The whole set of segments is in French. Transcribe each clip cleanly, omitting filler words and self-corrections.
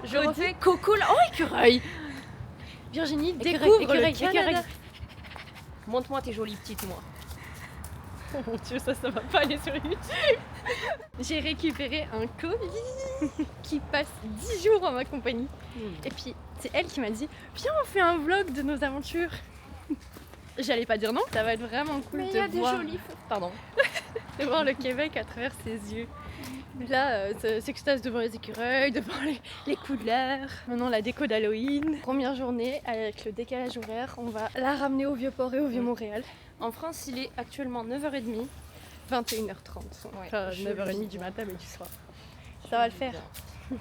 Je refais Coco. Oh, écureuil. Virginie Écureuil, découvre le écureuil. Canada. Montre-moi tes jolies petites, moi. Oh mon dieu, ça va pas aller sur YouTube. J'ai récupéré un colis qui passe 10 jours en ma compagnie. Et puis c'est elle qui m'a dit viens on fait un vlog de nos aventures. J'allais pas dire non, ça va être vraiment cool Mais il y a de des voir, jolies. Pardon. de voir le Québec à travers ses yeux. Là, s'extase devant les écureuils, devant les couleurs. Maintenant la déco d'Halloween. Première journée avec le décalage horaire, on va la ramener au Vieux-Port et au Vieux-Montréal. En France, il est actuellement 9h30. 21h30, Ouais, enfin je 9h30 le du matin mais du soir. Ça va le faire.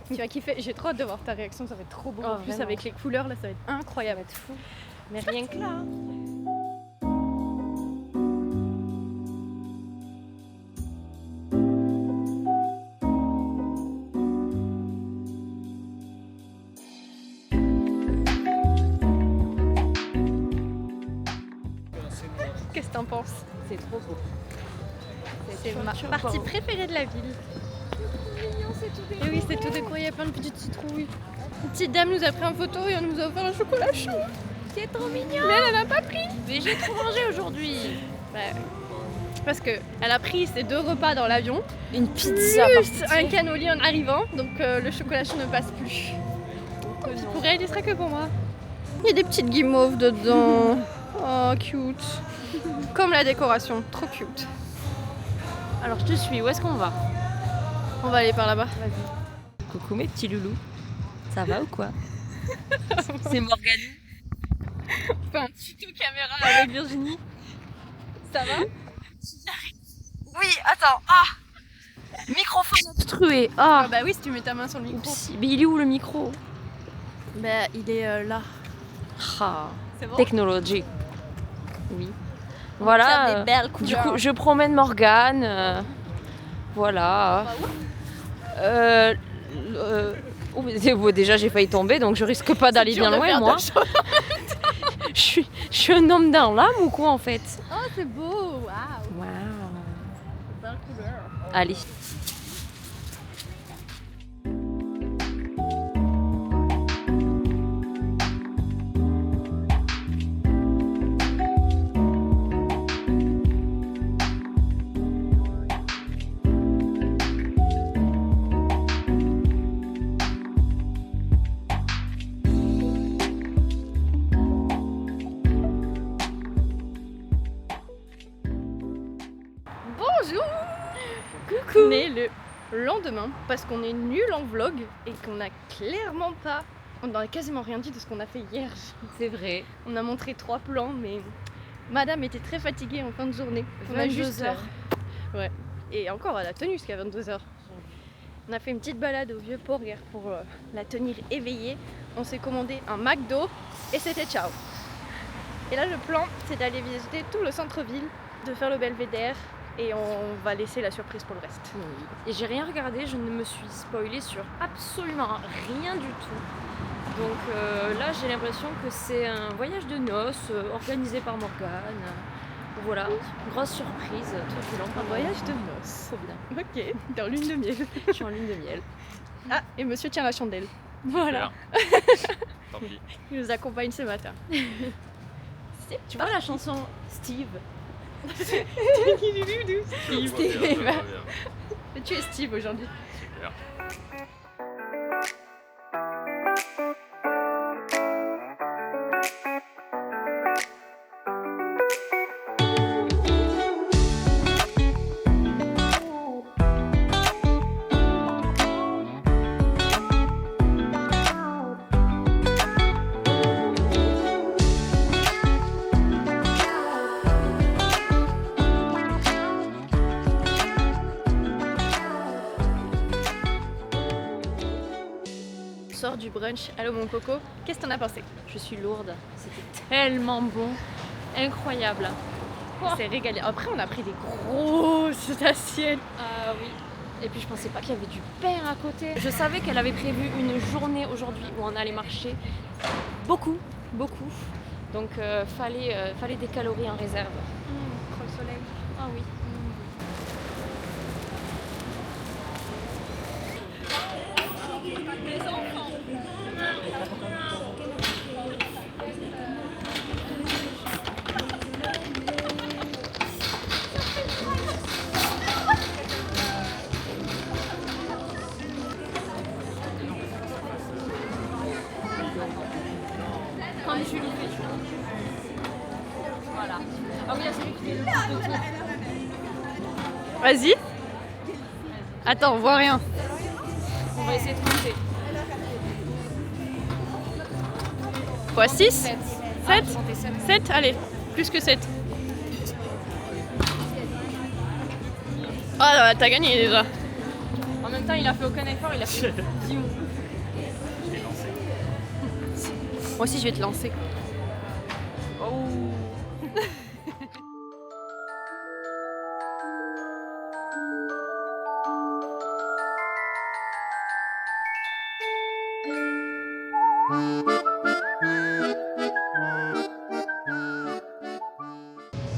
Tu vas kiffer, j'ai trop hâte de voir ta réaction, ça va être trop beau. Oh, En plus vraiment. avec les couleurs là, ça va être incroyable. Ça va être fou. Mais rien que là. Hein. Qu'est-ce que t'en penses? C'est trop beau. C'est ma chaud, partie pardon. préférée de la ville. C'est tout Et oui, c'est tout décoré, il y a plein de petites citrouilles. Une petite dame nous a pris en photo et on nous a offert un chocolat chaud. C'est trop mignon. Mais elle en a pas pris. Mais j'ai trop mangé aujourd'hui. Parce que elle a pris ses 2 repas dans l'avion, Une pizza. plus un cannoli en arrivant, donc le chocolat chaud ne passe plus. Pour elle, il sera que pour moi. Il y a des petites guimauves dedans. Oh, cute. Comme la décoration, trop cute. Alors je te suis, où est-ce qu'on va? On va aller par là-bas. Vas-y. Coucou mes petits loulous. Ça va ou quoi? C'est Morgane. On fait un tuto caméra avec Virginie. Ça va? Oui, attends. Ah, microphone obstrué. Ah, Bah oui, si tu mets ta main sur le micro. oups. Mais il est où le micro? Bah il est là. Ah, C'est bon? technologie. Oui. Voilà. Des belles Du couleurs. coup, je promène Morgane. Voilà. Oh, mais, bon, déjà, j'ai failli tomber, donc je risque pas d'aller bien loin, moi. Je suis un homme dans l'âme ou quoi, en fait? Oh, c'est beau. Waouh. Waouh. Belle couleur. Allez. Bonjour. Coucou. On est le lendemain parce qu'on est nul en vlog et qu'on a clairement pas. On n'a quasiment rien dit de ce qu'on a fait hier. C'est vrai. On a montré 3 plans, mais madame était très fatiguée en fin de journée. On a 22 juste. heures. Ouais. Et encore, elle a tenu jusqu'à 22h. On a fait une petite balade au Vieux-Port hier pour la tenir éveillée. On s'est commandé un McDo et c'était ciao. Et là, le plan, c'est d'aller visiter tout le centre-ville, de faire le belvédère et on va laisser la surprise pour le reste. Et j'ai rien regardé, je ne me suis spoilée sur absolument rien du tout. Donc là, j'ai l'impression que c'est un voyage de noces organisé par Morgane. Voilà, grosse surprise tout du long. Un voyage de noces. Trop bien. Ok, dans lune de miel. Je suis en lune de miel. Ah, et monsieur tient la chandelle. Voilà, Tant pis. il nous accompagne ce matin. Tu vois la chanson Steve? Steve. Steve. Tu es Steve aujourd'hui. Super. On sort du brunch. Allô mon coco, qu'est-ce que t'en as pensé? Je suis lourde. C'était tellement bon. Incroyable. On s'est régalé. Après, on a pris des grosses assiettes. Ah oui. Et puis je pensais pas qu'il y avait du pain à côté. Je savais qu'elle avait prévu une journée aujourd'hui où on allait marcher beaucoup. Donc fallait des calories en réserve. Trop le soleil. Ah oui. Allez, je lui fais. Voilà. Ah oui, là, c'est lui qui fait le plus de tours. Vas-y. Attends, on voit rien. On va essayer de compter. Quoi, 6 7. 7 7. 7 Allez, plus que 7. Ah, t'as gagné déjà. En même temps, il a fait aucun effort, il a fait 10 mots. Je l'ai lancé. Moi aussi, je vais te lancer. Oh.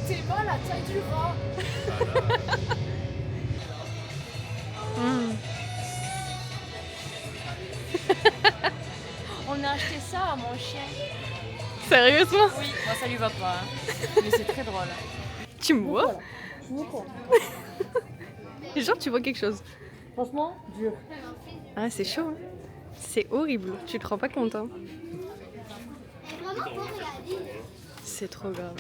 C'est pas la taille du rat. On a acheté ça à mon chien. Sérieusement? Oui, moi ça lui va pas. Mais c'est très drôle. Tu me vois? Genre, tu vois quelque chose. Franchement, dur. Ah, c'est chaud. Hein. C'est horrible. Tu te rends pas compte. Hein. C'est trop grave.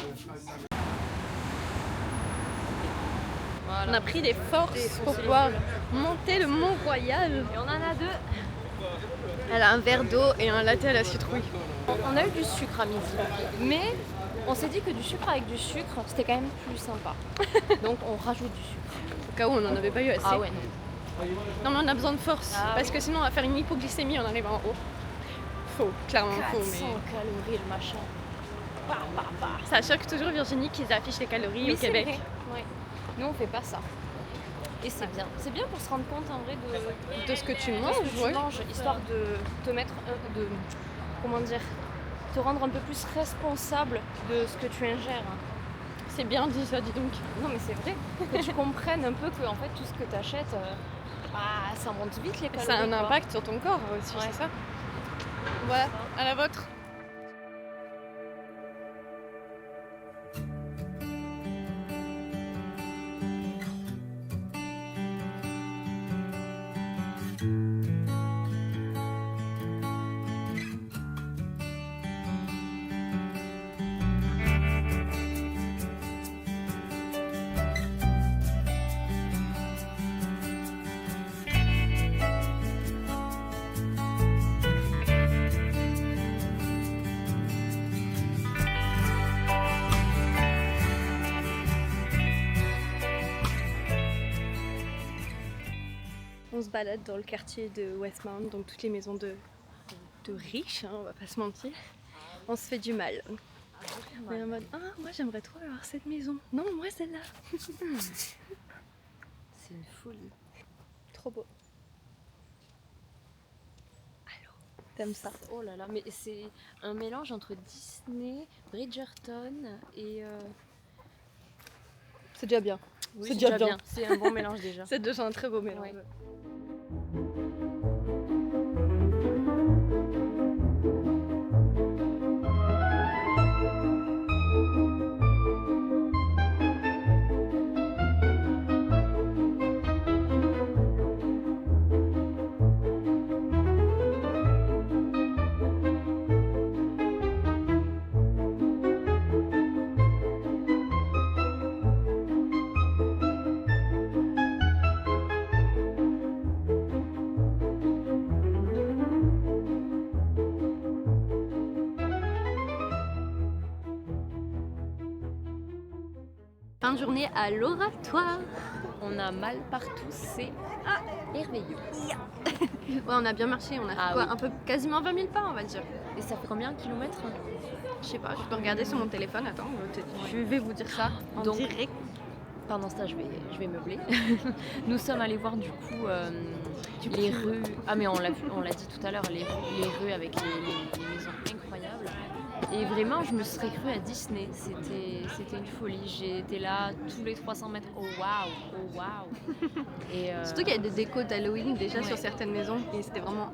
Voilà. On a pris des forces pour pouvoir monter le Mont Royal. Et on en a 2. Elle a un verre d'eau et un latte à la citrouille. On a eu du sucre à midi. Mais on s'est dit que du sucre avec du sucre, c'était quand même plus sympa. Donc on rajoute du sucre. Au cas où on n'en avait pas eu assez. Ah ouais, non. Non, mais on a besoin de force. Ah parce oui. que sinon, on va faire une hypoglycémie en arrivant en haut. Faux, clairement faux. 400 Mais calories le machin. Bah, bah, bah. ça choque toujours Virginie qu'ils affichent les calories au c'est Québec. vrai. Ouais. Nous on fait pas ça. Et c'est bien. C'est bien pour se rendre compte en vrai de De ce que tu de ce manges, que tu ouais. manges, histoire de te mettre de comment dire, te rendre un peu plus responsable de ce que tu ingères. C'est bien dit ça, dis donc. Non mais c'est vrai, que tu comprennes un peu que en fait tout ce que tu achètes, ça monte vite les calories. Ça a un quoi. impact sur ton corps aussi, Ouais. c'est ça? Voilà, à la vôtre. On se balade dans le quartier de Westmount, donc toutes les maisons de riches, hein, on va pas se mentir. On se fait du mal. On est en mode, ah, moi j'aimerais trop avoir cette maison. Non, moi celle-là. C'est une folie. Trop beau. Allô, t'aimes ça? Oh là là, mais c'est un mélange entre Disney, Bridgerton et... C'est déjà bien. Oui, C'est déjà bien. C'est un bon mélange déjà. C'est déjà un très beau mélange. Ouais. Fin de journée à l'oratoire. On a mal partout, c'est merveilleux. Ouais, on a bien marché, on a fait Ah quoi, oui. un peu quasiment 20 000 pas, on va dire. Et ça fait combien de kilomètres? Je sais pas, je peux regarder sur mon téléphone, attends, je vais vous dire ça en Donc, direct. Pendant ce temps, je vais meubler. Nous sommes allés voir du coup les rues. Ah mais on l'a dit tout à l'heure, les rues avec les maisons incroyables. Et vraiment, je me serais cru à Disney. C'était une folie. J'ai été là tous les 300 mètres. Oh waouh, oh waouh. Et Surtout qu'il y a des décos d'Halloween déjà Ouais. sur certaines maisons et c'était vraiment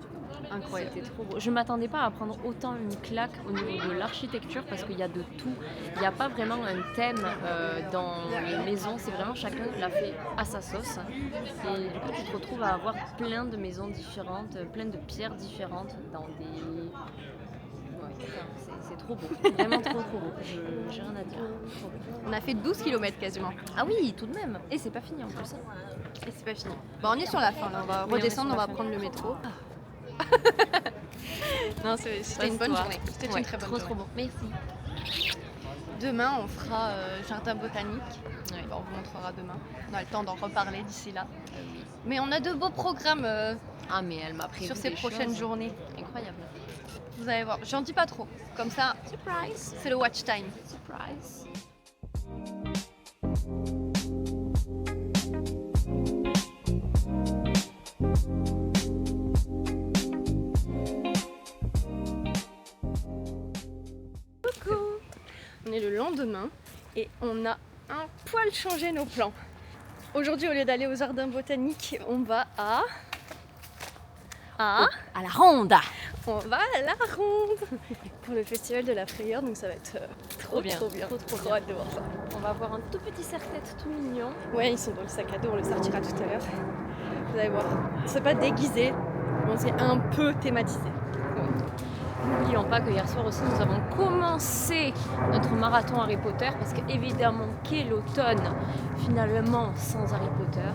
incroyable. c'était trop beau. Je m'attendais pas à prendre autant une claque au niveau de l'architecture parce qu'il y a de tout. Il n'y a pas vraiment un thème dans les maisons. C'est vraiment chacun l'a fait à sa sauce. Et du coup, tu te retrouves à avoir plein de maisons différentes, plein de pierres différentes dans des Ouais, c'est trop beau. Vraiment trop beau. J'ai rien à dire. Trop beau. On a fait 12 km quasiment. Ah oui, tout de même. Et c'est pas fini en plus. Et c'est pas fini. Bon, on est sur la fin là, on va Oui, on est redescendre, sur on la va fin. prendre le métro. Non, c'était une bonne Reste-toi. journée. C'était Ouais, une très bonne trop journée. beau. Merci. Demain, on fera jardin botanique. Ouais. Bon, on vous montrera demain. On a le temps d'en reparler d'ici là. Mais on a de beaux programmes Ah mais elle m'a prévu sur ces des prochaines choses journées. incroyables. Vous allez voir. J'en dis pas trop. Comme ça, Surprise. c'est le watch time. Surprise. On est le lendemain et on a un poil changé nos plans. Aujourd'hui, au lieu d'aller au jardin botanique, on va à À la ronde. on va à la Ronde pour le festival de la frayeur. Donc ça va être trop bien. Trop bien. Trop hâte de voir ça. On va voir un tout petit serre-tête tout mignon. Ouais, ils sont dans le sac à dos, on le sortira tout à l'heure. Vous allez voir. C'est pas déguisé, mais c'est un peu thématisé. N'oublions pas que hier soir aussi nous avons commencé notre marathon Harry Potter parce qu'évidemment qu'est l'automne finalement sans Harry Potter.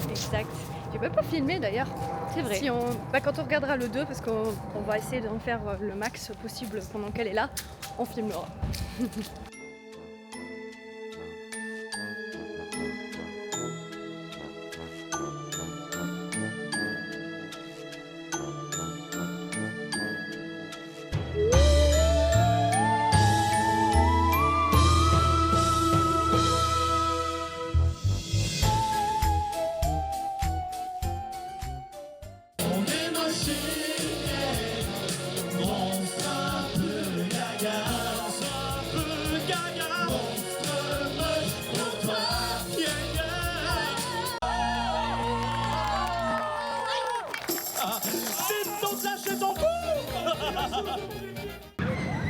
Exact. J'ai même pas filmé d'ailleurs. C'est vrai. Si quand on regardera le 2, parce qu'on va essayer d'en faire le max possible pendant qu'elle est là, on filmera.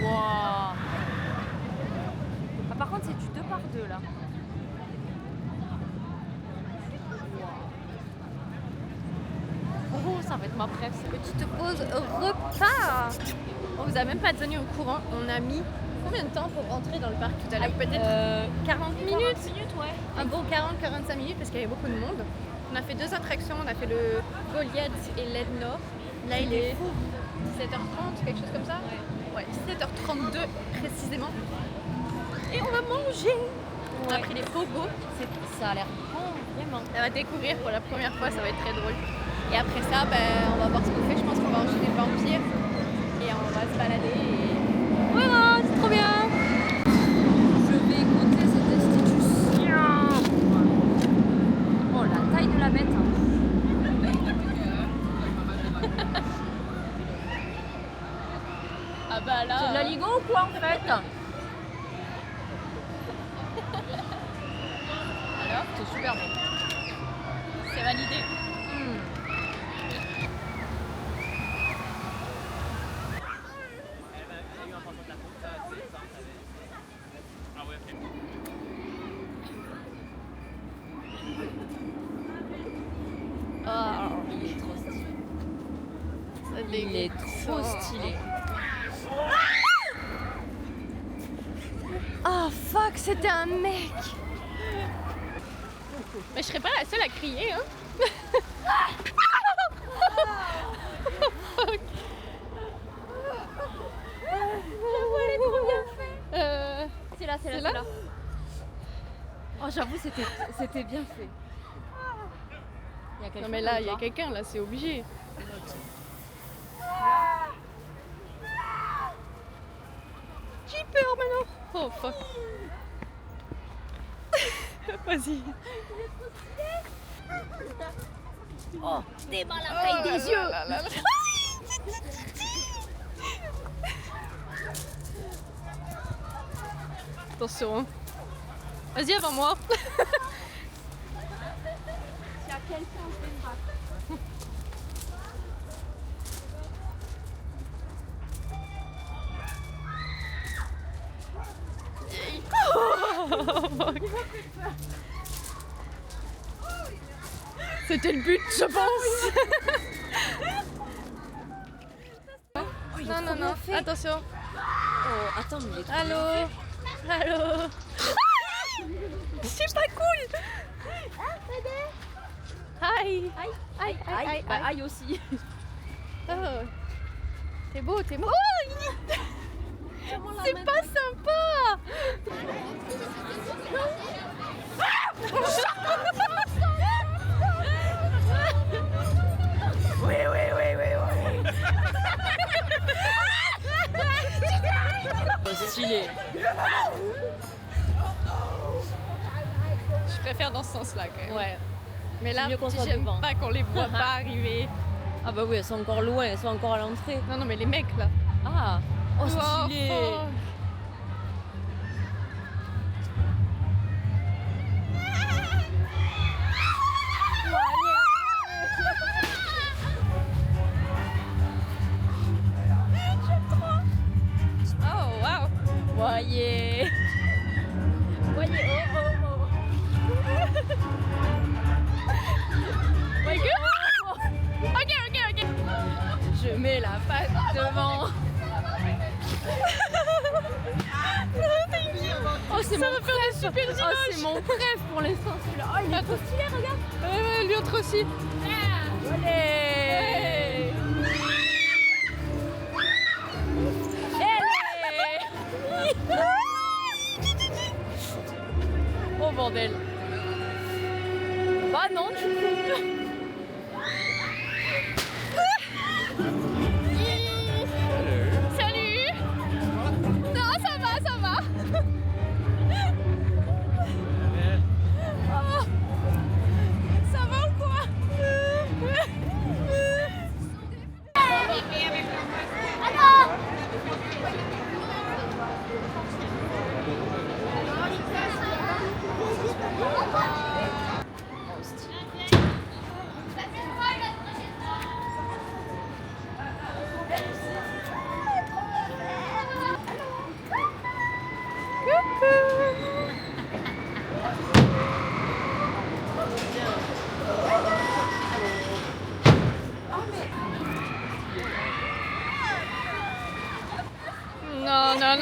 Wow. Ah, par contre c'est du 2 par 2 là. Oh ça va être ma préf. Petite pause repas. On vous a même pas tenu au courant. On a mis combien de temps pour rentrer dans le parc tout à l'heure? Peut-être 40 minutes. 40 minutes ouais. Un bon 40-45 minutes parce qu'il y avait beaucoup de monde. On a fait 2 attractions. On a fait le Goliath et l'Aide Nord. Là il est 17h30, quelque chose comme ça. Ouais, 17h32 précisément. Et on va manger. On a pris des pogos. Ça a l'air bon vraiment. Elle va découvrir pour la première fois, ça va être très drôle. Et après ça, on va voir ce qu'on fait. Je pense qu'on va enchaîner le vampire et on va se balader. Et... Voilà, c'est trop bien. Je vais goûter cette institution. Oh la taille de la bête. Ah bah là. C'est de la ligo ou quoi en fait? Alors, C'est super bon. c'est validé. Oh, Il est trop stylé. ça Il est trop stylé. Oh fuck, c'était un mec. Mais je serais pas la seule à crier, hein. Fuck. J'avoue, elle est trop bien faite. C'est là, c'est là, c'est là. Oh j'avoue c'était bien fait. Il y a Non quelqu'un mais là, ou il y a pas quelqu'un, là, c'est obligé. J'ai peur maintenant. Oh fuck. Vas-y. Oh, t'es mal à la taille des yeux. Attention. Hein. Vas-y, avant moi. S'il y a quelqu'un, je vais me battre. C'était le but, je pense. Non, non, non. Attention. Oh, attends, mais il est trop Allô? Allô? C'est pas cool! Aïe! Aïe, aïe, bah, aïe aussi. Oh. T'es beau, t'es beau. Oh, c'est pas sympa! Oui, oui, oui, oui, oui. Oh, stylé. Je préfère dans ce sens-là quand même. Ouais. Mais là, mieux qu'on soit j'aime devant. pas qu'on les voit pas arriver. Ah bah oui, elles sont encore loin, elles sont encore à l'entrée. Non, non, mais les mecs là. Ah, oh, Oh, stylé. oh. Oh, wow. Voyez. Voyez, oh, oh, oh. Voyez, oh, oh. Ok. Je mets la patte devant. Oh, c'est mon préf. Oh, c'est mon préf pour l'instant celui-là. Oh, il est trop stylé, regarde. Ouais, l'autre aussi. Allez. Oh bordel. Bah non, du coup. Salut. Non, ça va. Oh. Ça va ou quoi? Non.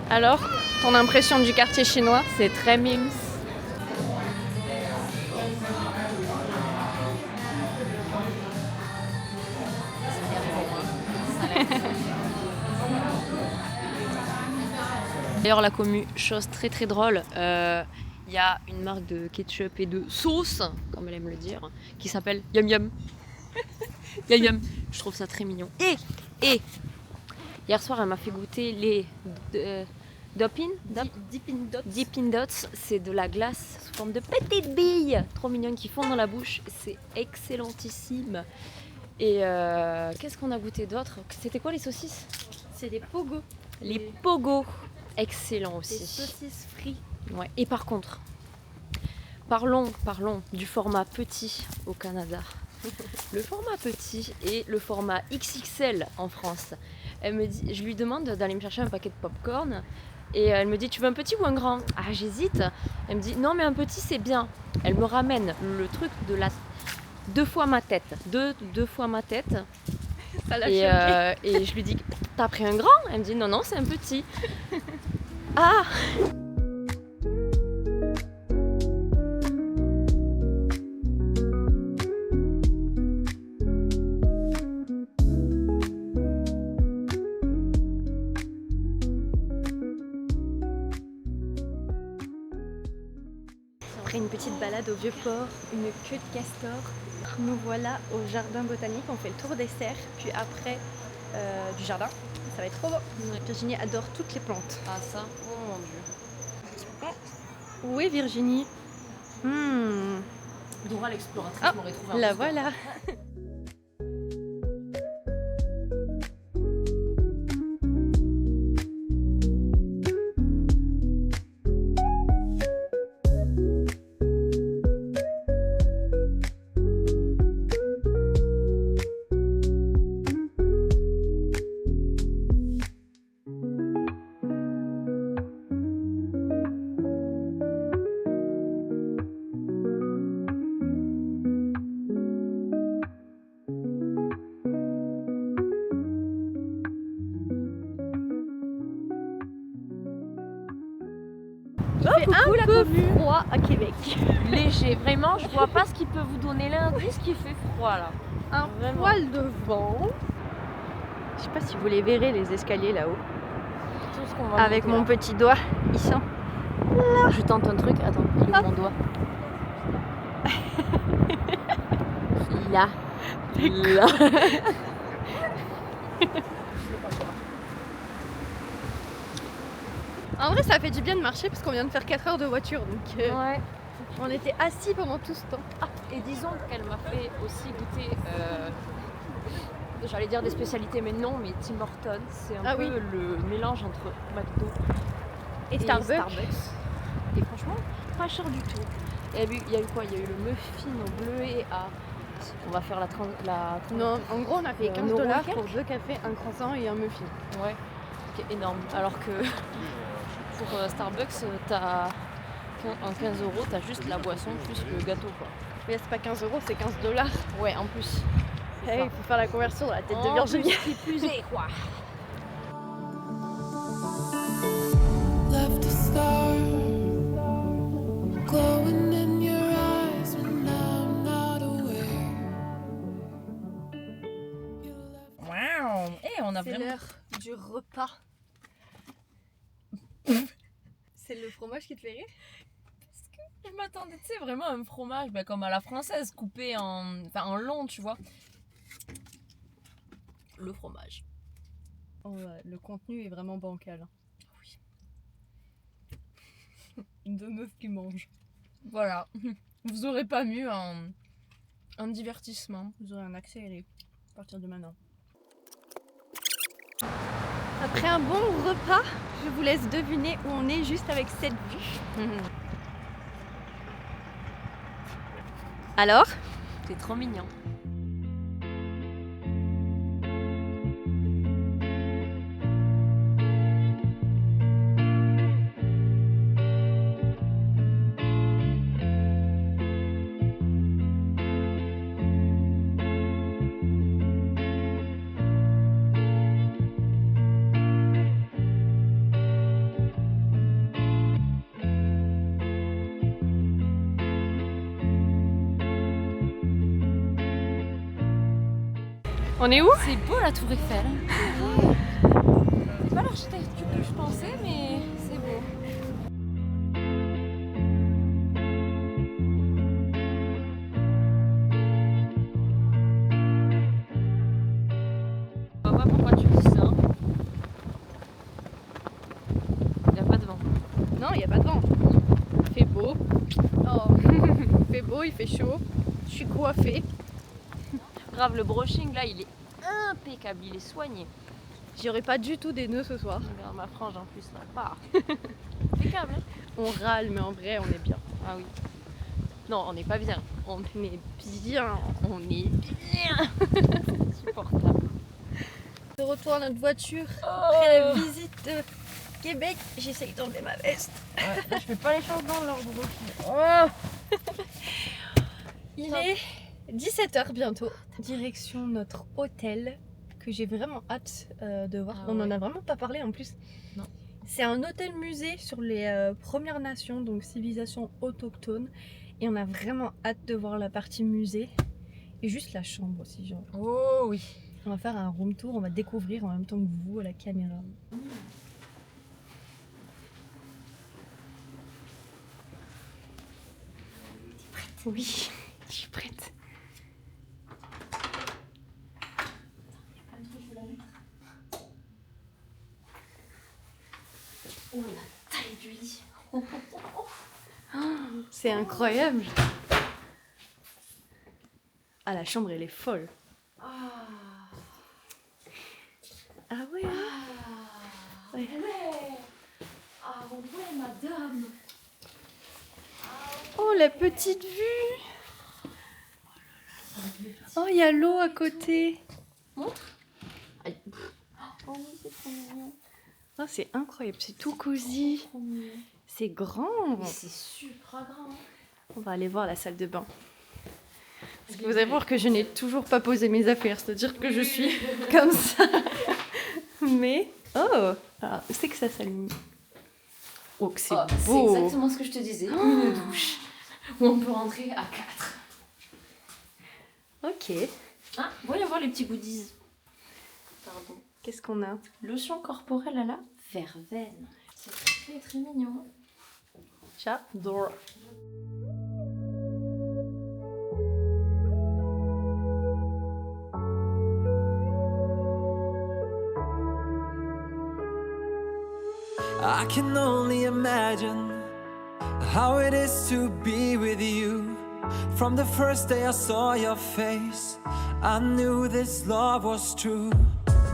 Alors, ton impression du quartier chinois? C'est très mimes. D'ailleurs, la commu, chose très très drôle, il y a une marque de ketchup et de sauce, comme elle aime le dire, qui s'appelle Yum Yum. Yum Yum. Je trouve ça très mignon. Et hier soir, elle m'a fait goûter les Dippin' Dots. C'est de la glace sous forme de petites billes, trop mignonnes qui fondent dans la bouche. C'est excellentissime. Et qu'est-ce qu'on a goûté d'autre? C'était quoi les saucisses? C'est des pogos. Les pogos. Excellent Des aussi. saucisses frites. Ouais. Et par contre, parlons du format petit au Canada. Le format petit et le format XXL en France. Elle me dit, je lui demande d'aller me chercher un paquet de popcorn et elle me dit tu veux un petit ou un grand? Ah j'hésite. Elle me dit non mais un petit c'est bien. Elle me ramène le truc de la deux fois ma tête. Deux fois ma tête. Ça l'a choqué. Et je lui dis t'as pris un grand? Elle me dit non c'est un petit. Ah. Après une petite balade au Vieux-Port, une queue de castor, nous voilà au jardin botanique. On fait le tour des serres, puis après du jardin. Ça va être trop beau. Ouais. Virginie adore toutes les plantes. Ah ça, oh mon dieu. Où est Virginie? Dora l'exploratrice Ah, m'aurait trouvé un la petit voilà. froid à Québec. Léger, vraiment, je vois pas ce qui peut vous donner l'indice qu'il fait froid là. Un Vraiment. poil de vent. Je sais pas si vous les verrez les escaliers là-haut. Tout ce qu'on va Avec monter, mon là. petit doigt, ils sont. Je tente un truc, attends, il est où mon doigt? Là. Là. En vrai, ça fait du bien de marcher parce qu'on vient de faire 4 heures de voiture. Donc Ouais. on était assis pendant tout ce temps. Ah, et disons qu'elle m'a fait aussi goûter, j'allais dire des spécialités, mais non, mais Tim Hortons, c'est un Ah peu oui. le mélange entre McDo Et Starbucks. Et franchement, pas cher du tout. Il y a eu quoi? Il y a eu le muffin au bleu et à... On va faire la Non, en gros, on a payé Un 15 euro dollars quelques. pour 2 cafés, un croissant et un muffin. Ouais, qui est énorme. Alors que pour Starbucks, t'as en 15 €, t'as juste la boisson plus le gâteau quoi. Mais c'est pas 15 euros, c'est 15 dollars. Ouais, en plus. Il faut faire la conversion dans la tête de En Virginie. plus, qui plus est, quoi. Left a star glowing in your eyes when I'm not aware. You left Waouh. Et on a C'est vraiment... l'heure du repas. C'est le fromage qui te fait rire? Je m'attendais, tu sais, vraiment à un fromage comme à la française, coupé en long, tu vois. Le fromage. Oh, ouais, le contenu est vraiment bancal. Oui. Deux meufs qui mangent. Voilà. Vous aurez pas mieux un divertissement. Vous aurez un accéléré à partir de maintenant. Après un bon repas, je vous laisse deviner où on est juste avec cette vue. Alors? C'est trop mignon. On est où? C'est beau la tour Eiffel. C'est pas l'architecture que je pensais, mais c'est beau. Je vois pas pourquoi tu dis ça. Il n'y a pas de vent. Non, il n'y a pas de vent. Il fait beau. Oh. Il fait beau, il fait chaud. Je suis coiffée. Grave, le brushing là, il est impeccable, il est soigné. J'aurai pas du tout des nœuds ce soir. Regarde ma frange en plus là. Bah. Impeccable, hein. On râle, mais en vrai, on est bien. Ah oui. Non, on n'est pas bien. On est bien. On est bien. Insupportable. De retour à notre voiture après la visite de Québec. J'essaye d'enlever ma veste. Ouais, là, je fais pas les choses dans l'ordre aussi. Il est 17h bientôt. Direction notre hôtel que j'ai vraiment hâte de voir. Ah On en ouais. a vraiment pas parlé en plus. Non. C'est un hôtel-musée sur les Premières Nations, donc civilisations autochtones. Et on a vraiment hâte de voir la partie musée. Et juste la chambre aussi, genre. Oh oui. On va faire un room tour, on va découvrir en même temps que vous à la caméra. T'es prête? Oui, je suis prête. Oh la taille du lit. C'est incroyable. Ah, la chambre elle est folle. Ah ouais. Ouais. Ah ouais, madame. Oh la petite vue. Oh il y a l'eau à côté. Aïe. Oh oui, c'est trop mignon. Oh, c'est incroyable, c'est tout cosy. Trop mignon. C'est grand. C'est super grand. On va aller voir la salle de bain. Parce que vous allez voir que je n'ai toujours pas posé mes affaires, c'est-à-dire que je suis comme ça. Mais, oh, alors, c'est que ça s'allume. Oh, que c'est Oh, c'est beau. exactement ce que je te disais. Une douche où on peut rentrer à 4. Ok. Ah, voyons voir les petits goodies. Pardon. Qu'est-ce qu'on a? Lotion corporelle à la verveine. C'est très très mignon. J'adore. I can only imagine how it is to be with you. From the first day I saw your face, I knew this love was true.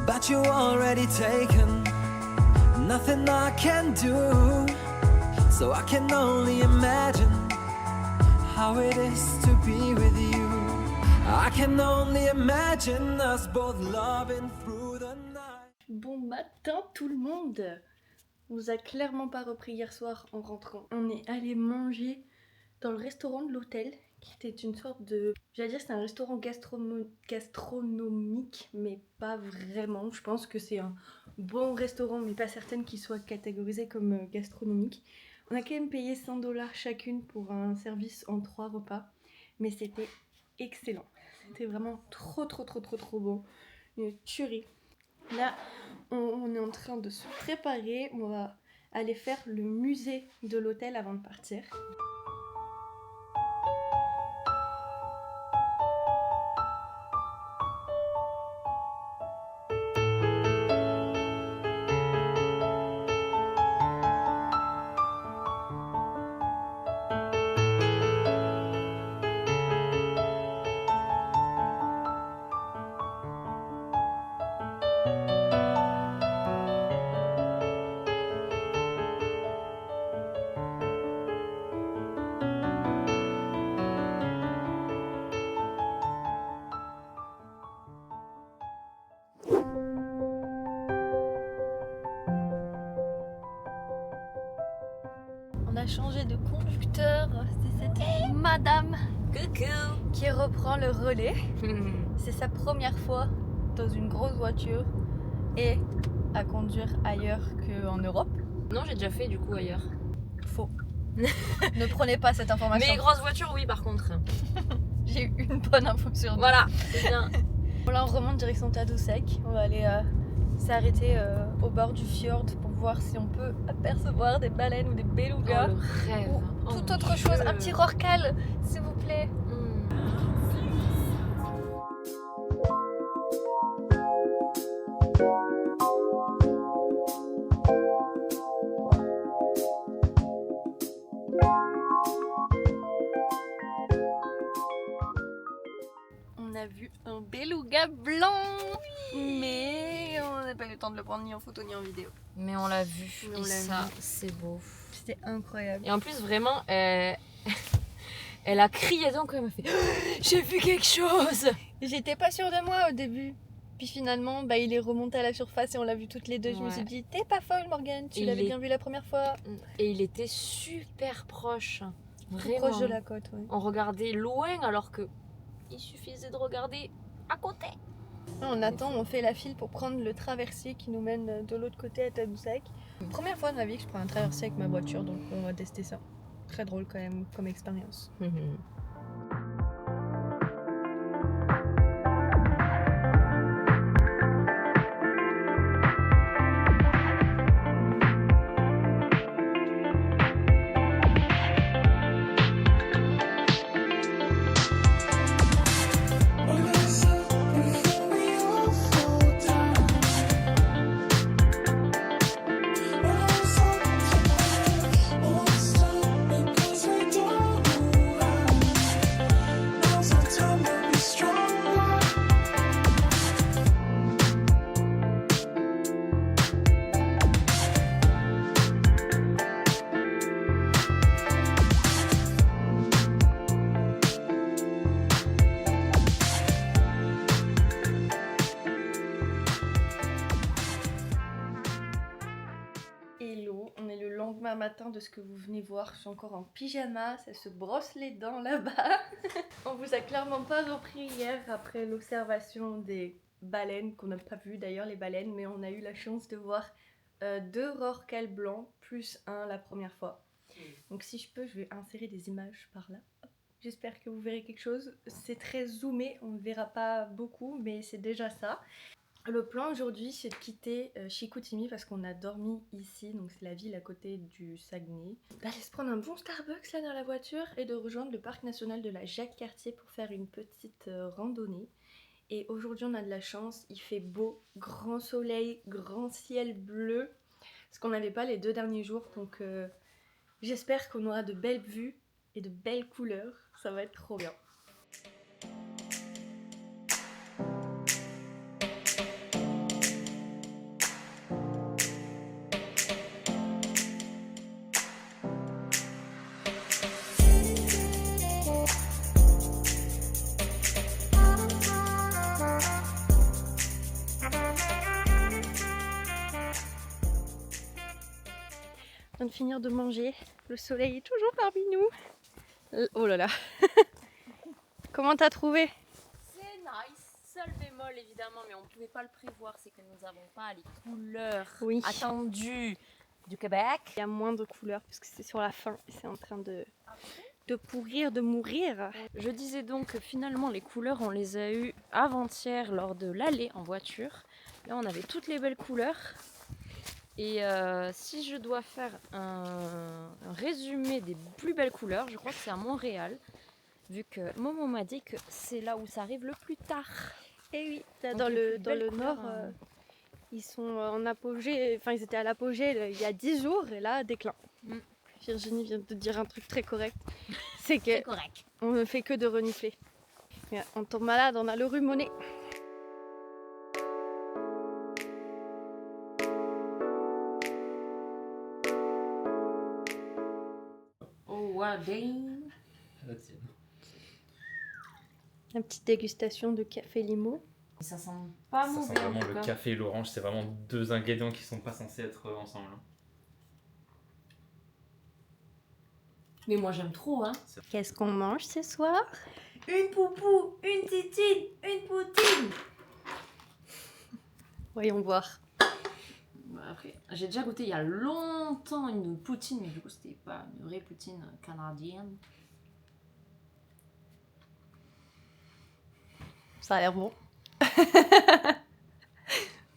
But you already taken, nothing I can do. So I can only imagine how it is to be with you. I can only imagine us both loving through the night. Bon matin tout le monde. On nous a clairement pas repris hier soir en rentrant. On est allé manger dans le restaurant de l'hôtel, qui était une sorte de... J'allais dire c'est un restaurant gastronomique, mais pas vraiment. Je pense que c'est un bon restaurant, mais pas certaine qu'il soit catégorisé comme gastronomique. On a quand même payé 100$ chacune pour un service en 3 repas, mais c'était excellent. C'était vraiment trop bon. Une tuerie. Là, on est en train de se préparer. On va aller faire le musée de l'hôtel avant de partir. On a changé de conducteur. C'est cette madame qui reprend le relais. C'est sa première fois dans une grosse voiture et à conduire ailleurs qu'en Europe. Non, j'ai déjà fait du coup ailleurs. Faux. Ne prenez pas cette information. Mais les grosses voitures, oui, par contre. J'ai eu une bonne info sur nous. Voilà, c'est bien. Bon, là on remonte direction Tadoussac. On va aller s'arrêter au bord du fjord pour voir si on peut apercevoir des baleines ou des belugas. Oh, le rêve. Ou Oh, toute mon autre Dieu. chose, un petit rorqual s'il vous plaît. On a vu un beluga blanc, mais on n'a pas eu le temps de le prendre ni en photo ni en vidéo. Mais on l'a vu. Mais on Et l'a ça, vu. c'est beau. C'était incroyable. Et en plus, vraiment, elle a crié donc, elle m'a fait j'ai vu quelque chose. J'étais pas sûre de moi au début. Puis finalement, bah, il est remonté à la surface et on l'a vu toutes les deux. Je me Ouais. suis dit, t'es pas folle Morgane, tu Il l'avais est- bien vu la première fois. Et il était super proche. Tout Vraiment. proche de la côte, ouais. On regardait loin alors que il suffisait de regarder à côté. On attend, on fait la file pour prendre le traversier qui nous mène de l'autre côté à Tadoussac. Première fois de ma vie que je prends un traversier avec ma voiture, donc on va tester ça. Très drôle quand même comme expérience. Hello, on est le lendemain matin de ce que vous venez voir. Je suis encore en pyjama, ça se brosse les dents là-bas. On vous a clairement pas repris hier après l'observation des baleines, qu'on n'a pas vu d'ailleurs les baleines, mais on a eu la chance de voir 2 rorquals blancs plus un la première fois. Donc si je peux, je vais insérer des images par là. J'espère que vous verrez quelque chose. C'est très zoomé, on ne verra pas beaucoup, mais c'est déjà ça. Le plan aujourd'hui, c'est de quitter Chicoutimi parce qu'on a dormi ici, donc c'est la ville à côté du Saguenay. D'aller se prendre un bon Starbucks là dans la voiture et de rejoindre le parc national de la Jacques-Cartier pour faire une petite randonnée. Et aujourd'hui, on a de la chance, il fait beau, grand soleil, grand ciel bleu, ce qu'on n'avait pas les 2 derniers jours, donc j'espère qu'on aura de belles vues et de belles couleurs, ça va être trop bien. De finir de manger, le soleil est toujours parmi nous. Oh là là. Comment t'as trouvé? C'est nice, seul bémol évidemment, mais on ne pouvait pas le prévoir, c'est que nous n'avons pas les couleurs attendues du Québec. Il y a moins de couleurs puisque c'est sur la fin et c'est en train de pourrir, de mourir. Je disais donc que finalement les couleurs on les a eues avant-hier lors de l'aller en voiture. Là on avait toutes les belles couleurs. Et si je dois faire un résumé des plus belles couleurs, je crois que c'est à Montréal, vu que Momo m'a dit que c'est là où ça arrive le plus tard. Et oui, dans le nord, ils sont en apogée, enfin ils étaient à l'apogée il y a 10 jours et là déclin. Virginie vient de dire un truc très correct, c'est que on ne fait que de renifler. On tombe malade, on a le rhume au nez. Une petite dégustation de café limo. Ça sent pas mauvais. Ça sent vraiment le café et l'orange, c'est vraiment 2 ingrédients qui sont pas censés être ensemble. Mais moi j'aime trop hein. Qu'est-ce qu'on mange ce soir? Une poupou, une titine, une poutine. Voyons voir. Après, j'ai déjà goûté il y a longtemps une poutine, mais du coup c'était pas une vraie poutine canadienne. Ça a l'air bon.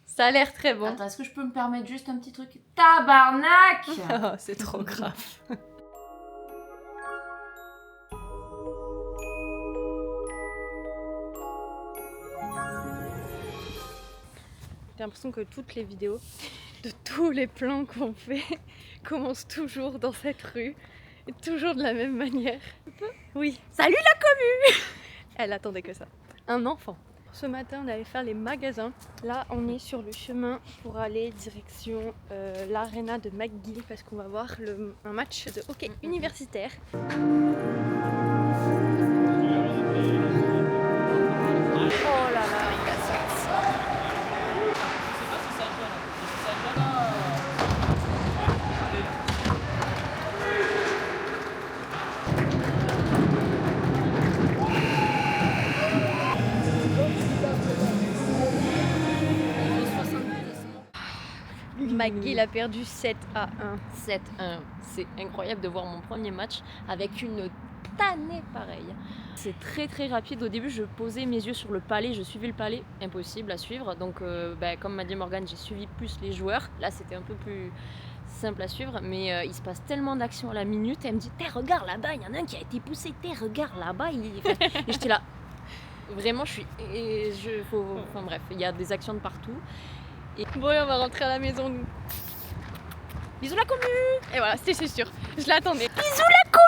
Ça a l'air très bon. Attends, est-ce que je peux me permettre juste un petit truc? Tabarnak! Oh, c'est trop grave. J'ai l'impression que toutes les vidéos de tous les plans qu'on fait commencent toujours dans cette rue et toujours de la même manière. Oui. Salut la commu! Elle attendait que ça. Un enfant. Ce matin, on allait faire les magasins. Là, on est sur le chemin pour aller direction l'aréna de McGill parce qu'on va voir un match de hockey universitaire. Oh là là, il a sorti. McGill a perdu 7-1. 7-1. C'est incroyable de voir mon premier match avec une tannée pareille. C'est très très rapide. Au début, je posais mes yeux sur le palais, je suivais le palais, impossible à suivre. Donc, comme m'a dit Morgane, j'ai suivi plus les joueurs. Là, c'était un peu plus simple à suivre, mais il se passe tellement d'actions à la minute. Elle me dit, regarde là-bas, il y en a un qui a été poussé. Regarde là-bas. Et j'étais là. Vraiment, enfin bref, il y a des actions de partout. Et bon, on va rentrer à la maison. Bisous la commu! Et voilà, c'était sûr. Je l'attendais. Bisous la commu!